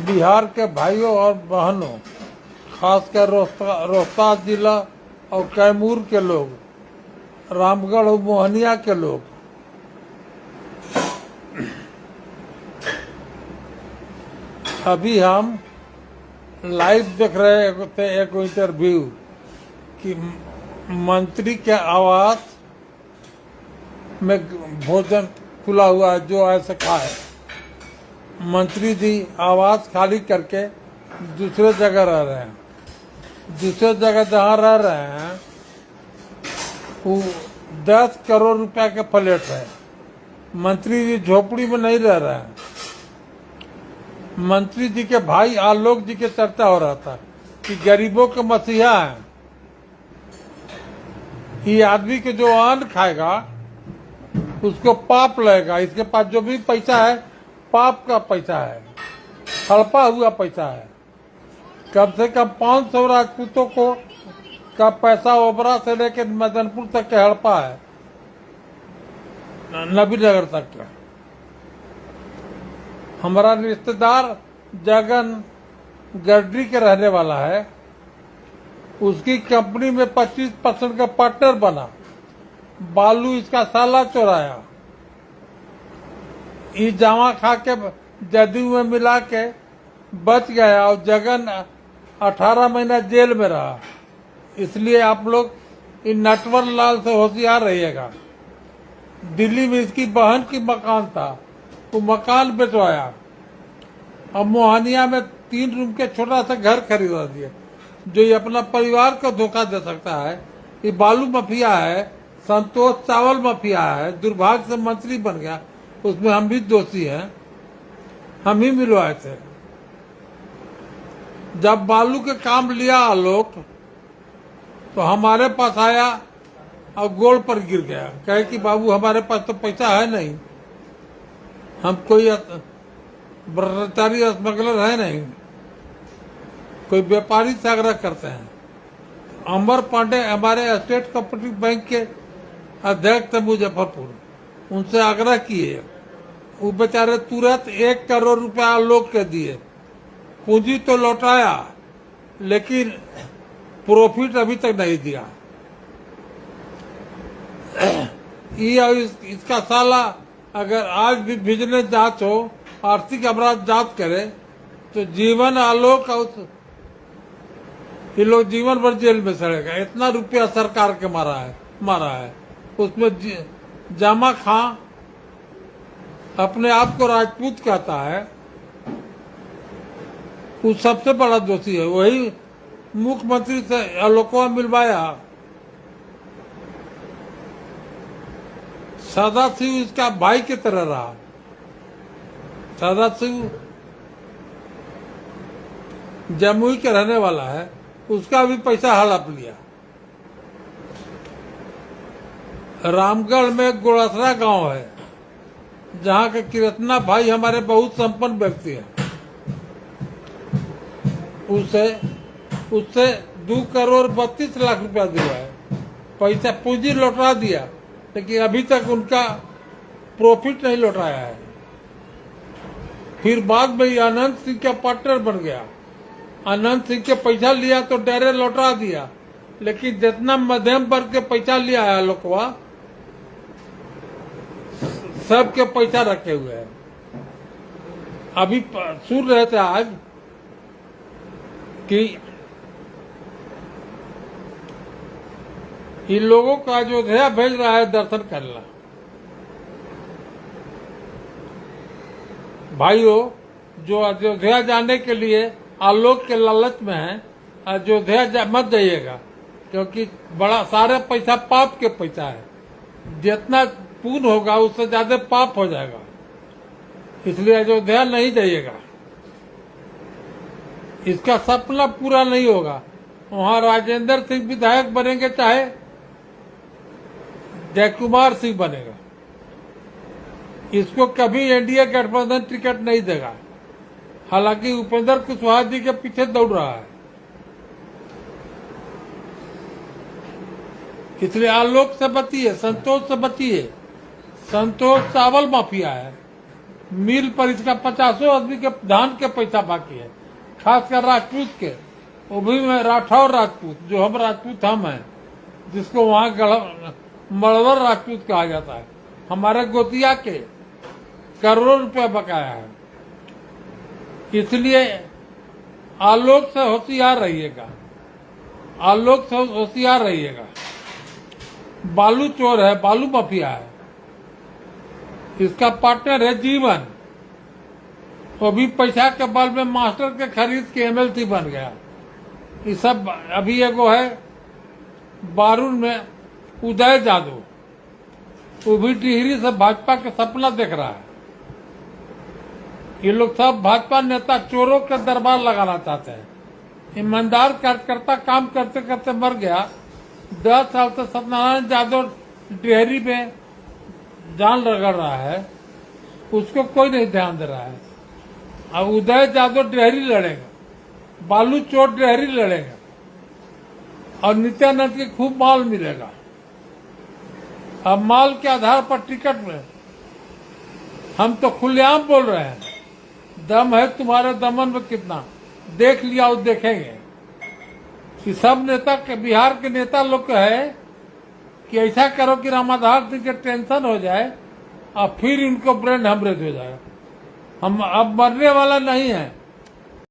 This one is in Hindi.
बिहार के भाइयों और बहनों, खासकर रोहतास जिला और कैमूर के लोग, रामगढ़ और मोहनिया के लोग, अभी हम लाइव देख रहे थे एक इंटरव्यू कि मंत्री के आवास में भोजन खुला हुआ है, जो ऐसे खाए। मंत्री जी आवास खाली करके दूसरे जगह रह रहे हैं। दूसरे जगह जहाँ रह रहे हैं वो 10 करोड़ रुपया के फ्लैट है। मंत्री जी झोपड़ी में नहीं रह रहे हैं। मंत्री जी के भाई आलोक जी के चर्चा हो रहा था कि गरीबों के मसीहा हैं। ये आदमी के जो अन्न खाएगा उसको पाप लगेगा। इसके पास जो भी पैसा है पाप का पैसा है, हड़पा हुआ पैसा है। कम से कम 500 राजपूतों को का पैसा ओबरा से लेकर मदनपुर तक के हड़पा है, नबीनगर तक का। हमारा रिश्तेदार जगन गड्डी के रहने वाला है, उसकी कंपनी में 25% का पार्टनर बना। बालू इसका साला चोराया, ये जामा खा के जदयू में मिला के बच गया और जगन 18 महीना जेल में रहा। इसलिए आप लोग इन नटवर लाल से होशियार रहिएगा। दिल्ली में इसकी बहन की मकान था, वो मकान बेचवाया और मोहनिया में 3 रूम के छोटा सा घर खरीदा दिया। जो ये अपना परिवार को धोखा दे सकता है, ये बालू माफिया है, संतोष चावल माफिया है। दुर्भाग्य से मंत्री बन गया, उसमें हम भी दोषी हैं। हम ही मिलवाए थे। जब बालू के काम लिया आलोक तो हमारे पास आया और गोल पर गिर गया, कहे कि बाबू हमारे पास तो पैसा है नहीं, हम कोई भ्रष्टाचारी स्मगलर है नहीं, कोई व्यापारी से आग्रह करते हैं। अमर पांडे हमारे स्टेट कोऑपरेटिव बैंक के अध्यक्ष थे मुजफ्फरपुर, उनसे आग्रह किए, वो बेचारे तुरंत 1 करोड़ रुपया आलोक के दिए। पूंजी तो लौटाया लेकिन प्रॉफिट अभी तक नहीं दिया। इसका साला अगर आज भी विजिलेंस जांच हो, आर्थिक अपराध जांच करे तो जीवन आलोक ये लोग जीवन भर जेल में सड़ेगा। इतना रुपया सरकार के मारा है। उसमें जामा खां अपने आप को राजपूत कहता है, वो सबसे बड़ा दोषी है। वही मुख्यमंत्री से आलोकवा मिलवाया। सदाशिव इसका भाई की तरह रहा। सदाशिव जमुई के रहने वाला है, उसका भी पैसा हड़प लिया। रामगढ़ में गोड़सरा गांव है, जहाँ के किरतना भाई हमारे बहुत संपन्न व्यक्ति है। उससे 2 करोड़ 32 लाख रुपया दिया है। पैसा पूंजी लौटा दिया, लेकिन अभी तक उनका प्रॉफिट नहीं लौटाया है। फिर बाद में अनंत सिंह का पार्टनर बन गया। अनंत सिंह के पैसा लिया तो डायरेक्ट लौटा दिया, लेकिन जितना मध्यम वर्ग के पैसा लिया है लोकवा, सबके पैसा रखे हुए हैं। अभी सुन रहे थे आज कि इन लोगों का अयोध्या भेज रहा है दर्शन करना। भाइयों, जो अयोध्या जाने के लिए आलोक के लालच में है, अयोध्या मत जाइएगा, क्योंकि बड़ा सारे पैसा पाप के पैसा है। जितना पुण्य होगा उससे ज्यादा पाप हो जाएगा, इसलिए अयोध्या नहीं जाइएगा। इसका सपना पूरा नहीं होगा। वहां राजेंद्र सिंह विधायक बनेंगे, चाहे जयकुमार सिंह बनेगा, इसको कभी एनडीए गठबंधन टिकट नहीं देगा। हालांकि उपेंद्र कुशवाहा जी के पीछे दौड़ रहा है। इसलिए आलोक से बचिए, संतोष से बचिए। संतोष चावल माफिया है, मिल पर इसका 50 आदमी के धान के पैसा बाकी है, खासकर राजपूत के, वो भी मैं राठौर राजपूत, जो हम राजपूत हम हैं, जिसको वहाँ मड़वर राजपूत कहा जाता है, हमारे गोतिया के करोड़ों रुपया बकाया है। इसलिए आलोक से होशियार रहिएगा, आलोक से होशियार रहिएगा। बालू चोर है, बालू माफिया है, इसका पार्टनर है जीवन, वो भी पैसा के बल में मास्टर के खरीद के एमएलसी बन गया। ये सब अभी एगो है बारून में उदय जादव, वो भी टिहरी से भाजपा के सपना देख रहा है। ये लोग सब भाजपा नेता चोरों के दरबार लगाना चाहते हैं। ईमानदार कार्यकर्ता काम करते करते मर गया। 10 साल से सत्यनारायण यादव डेहरी में जान रगड़ रहा है, उसको कोई नहीं ध्यान दे रहा है। अब उदय यादव डेहरी लड़ेगा, बालू चोर डेहरी लड़ेगा, और नित्यानंद के खूब माल मिलेगा। अब माल के आधार पर टिकट में हम तो खुलेआम बोल रहे हैं, दम है तुम्हारे दमन में कितना, देख लिया और देखेंगे। कि सब नेता के, बिहार के नेता लोग का है कि ऐसा करो कि रामाधार सिंह के टेंशन हो जाए और फिर इनको ब्रेन हेमरेज हो जाए। हम अब मरने वाला नहीं है,